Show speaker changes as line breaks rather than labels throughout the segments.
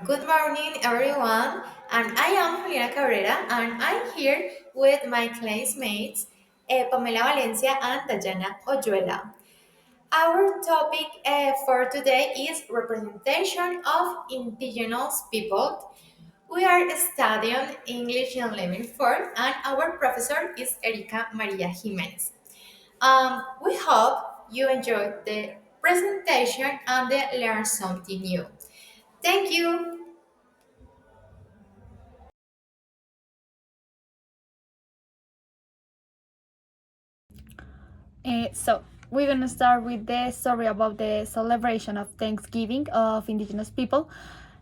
Good morning, everyone. And I am Juliana Cabrera, and I'm here with my classmates, Pamela Valencia and Dayana Oyuela. Our topic for today is representation of indigenous people. We are studying English in Level 4, and our professor is Erika Maria Jimenez. We hope you enjoyed the presentation and learned something new. Thank you.
So we're gonna start with the story about the celebration of Thanksgiving of Indigenous people.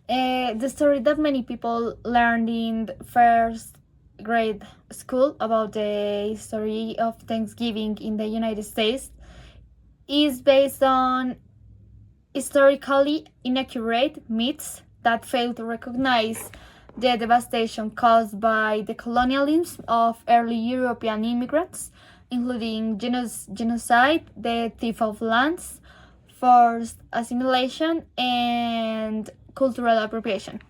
The story that many people learned in the first grade school about the history of Thanksgiving in the United States is based on historically inaccurate myths that fail to recognize the devastation caused by the colonialism of early European immigrants, including genocide, the theft of lands, forced assimilation, and cultural appropriation.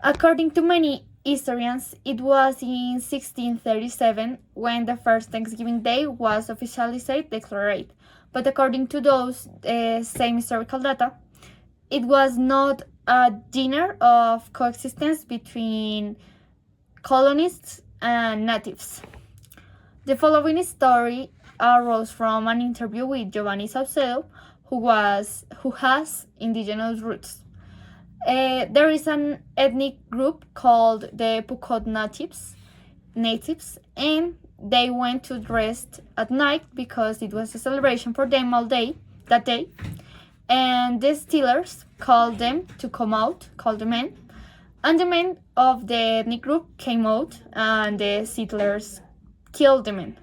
According to many historians, it was in 1637 when the first Thanksgiving Day was officially declared. But according to those same historical data, it was not a dinner of coexistence between colonists and natives. The following story arose from an interview with Giovanni Saucedo, who has indigenous roots. There is an ethnic group called the Pukot natives, and they went to rest at night because it was a celebration for them all day that day. And the Steelers called them to come out, called the men, and the men of the ethnic group came out, and the settlers killed the men.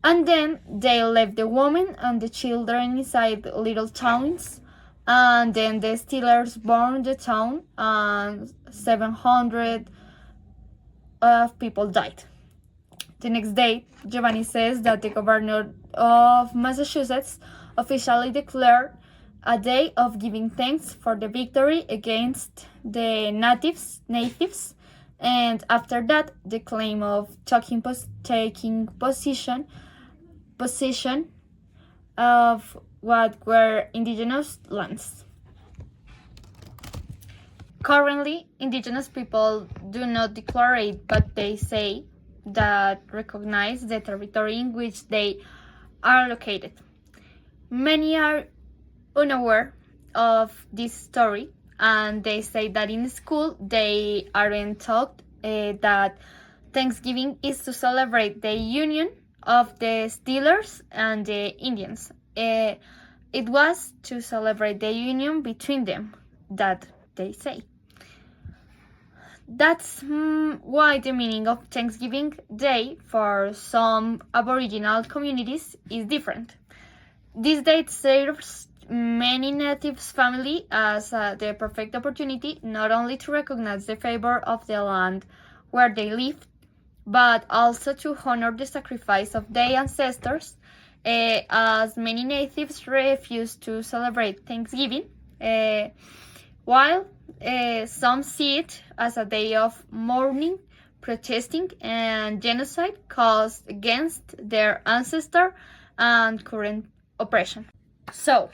And then they left the women and the children inside little towns. And then the Steelers burned the town, and 700 of people died. The next day, Giovanni says that the governor of Massachusetts officially declared a day of giving thanks for the victory against the natives, and after that, the claim of taking possession of what were indigenous lands. Currently, indigenous people do not declare it, but they say that recognize the territory in which they are located. Many are unaware of this story, and they say that in school they aren't taught that Thanksgiving is to celebrate the union of the Steelers and the Indians. It was to celebrate the union between them, that they say. That's why the meaning of Thanksgiving Day for some Aboriginal communities is different. This date serves many natives' family as the perfect opportunity not only to recognize the favor of the land where they live, but also to honor the sacrifice of their ancestors, as many natives refuse to celebrate Thanksgiving, while some see it as a day of mourning, protesting, and genocide caused against their ancestor and current oppression. So,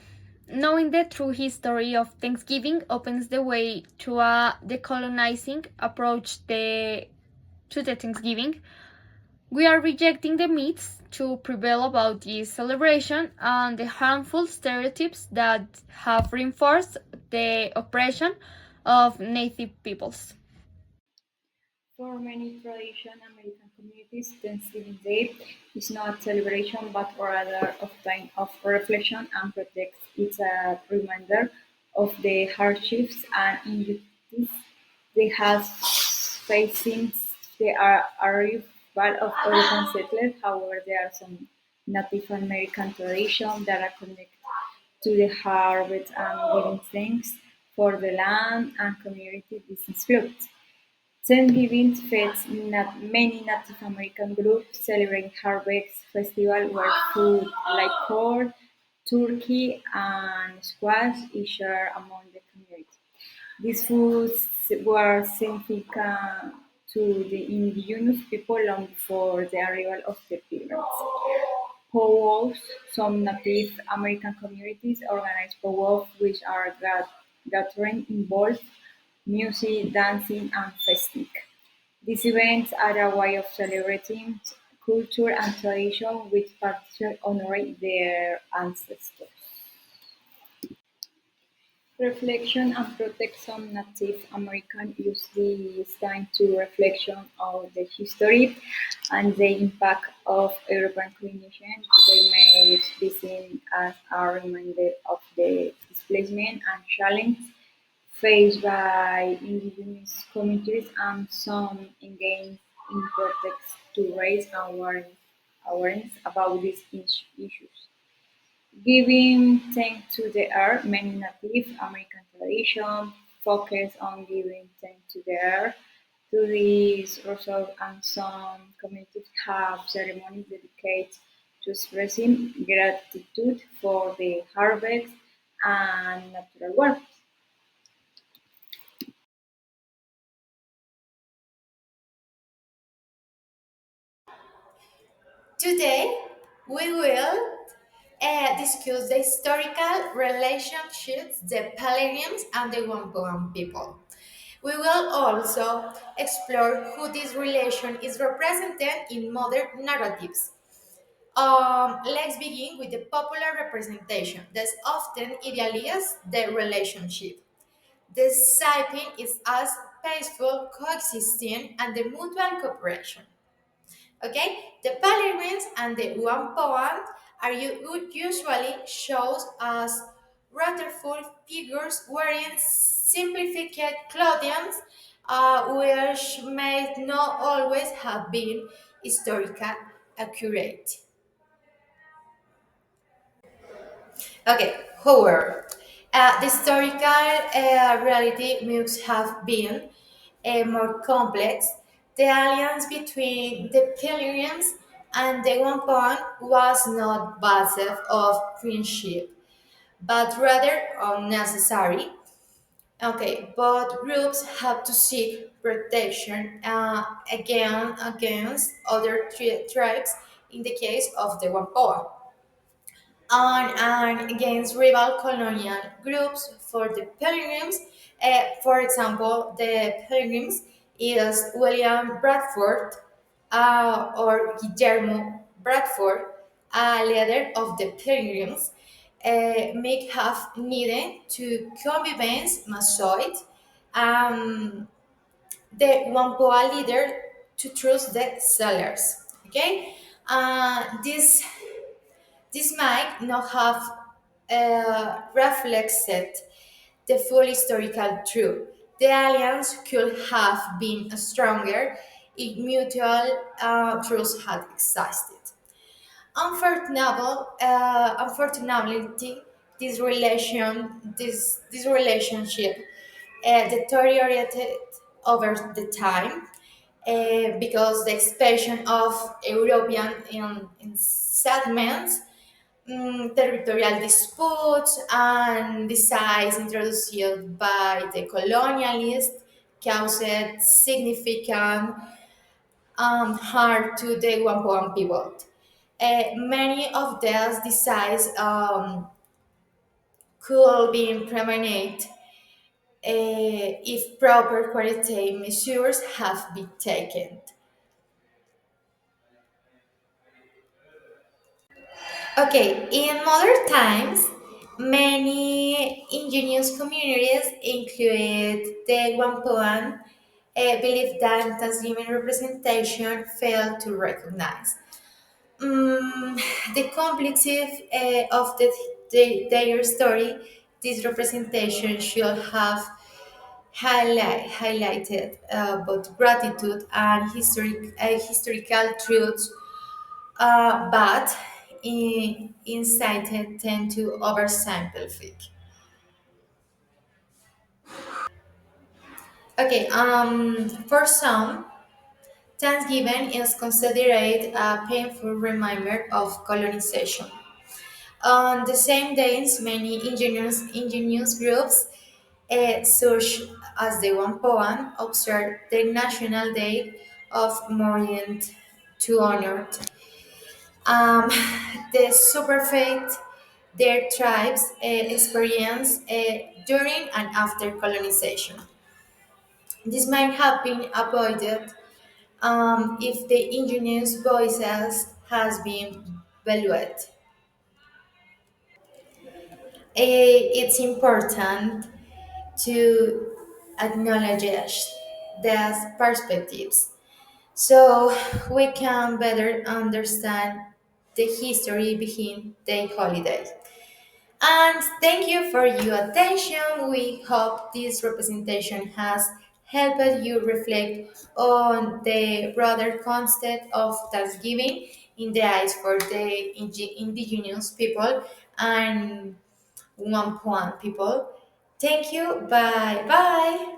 knowing the true history of Thanksgiving opens the way to a decolonizing approach to the Thanksgiving. We are rejecting the myths to prevail about this celebration and the harmful stereotypes that have reinforced the oppression of Native peoples.
For many traditional American communities, Thanksgiving Day is not a celebration but rather a time of reflection and protest. It's a reminder of the hardships and injustice they have faced since they are arrival of European settlers. However, there are some Native American traditions that are connected to the harvest and giving thanks for the land and community business fruits. Thanksgiving fetes many Native American groups celebrate harvest festival where food like corn, turkey, and squash is shared among the community. These foods were significant to the indigenous people long before the arrival of the pilgrims. Powwows. Some Native American communities organize powwows, which are gathering involve music, dancing, and feasting. These events are a way of celebrating culture and tradition with particular honoring their ancestors. Reflection and protect. Some Native Americans use this time to reflection on the history and the impact of European colonization. They may be seen as a reminder of the displacement and challenge faced by indigenous communities, and some engage in protests to raise awareness about these issues. Giving thanks to the earth. Many Native American traditions focus on giving thanks to the earth. To this result, and some communities have ceremonies dedicated to expressing gratitude for the harvest and natural world.
Today, we will discuss the historical relationships, the Pellegrims and the Wampuan people. We will also explore who this relation is represented in modern narratives. Let's begin with the popular representation that often idealizes the relationship. The Saipin is as peaceful, coexisting, and the mutual cooperation. Okay, the ballerines and the wampoan are usually shown as wonderful figures wearing simplified clothing, which may not always have been historically accurate. Okay, however, the historical reality must have been more complex. The alliance between the pilgrims and the Wampum was not based of friendship, but rather unnecessary. Okay, both groups have to seek protection against other tribes in the case of the Wampoa and against rival colonial groups for the pilgrims. For example, the pilgrims is William Bradford or Guillermo Bradford, a leader of the pilgrims, may have needed to convince Massoid, um, the Wampoa leader, to trust the sellers. Okay, this might not have reflected the full historical truth. The alliance could have been stronger if mutual trust had existed. Unfortunately, this relationship deteriorated over the time because the expansion of European settlements, territorial disputes, and the size introduced by the colonialists caused significant harm to the Wampuan people. Many of these designs could be implemented if proper quarantine measures have been taken. Okay, in modern times, many indigenous communities, including the Wampuan, believe that Thanksgiving representation failed to recognize. Mm, the complexity of their story, this representation should have highlighted both gratitude and historical truths, but incited tend to oversimplify. Okay, for some, Thanksgiving is considered a painful reminder of colonization. On the same days, many indigenous groups such as the one poem observed the National Day of mourning to honor um, the super faith their tribes experience during and after colonization. This might have been avoided if the indigenous voices has been valued. It's important to acknowledge these perspectives so we can better understand the history behind the holiday. And thank you for your attention. We hope this representation has helped you reflect on the broader concept of Thanksgiving in the eyes for the indigenous people and one point people. Thank you. Bye bye.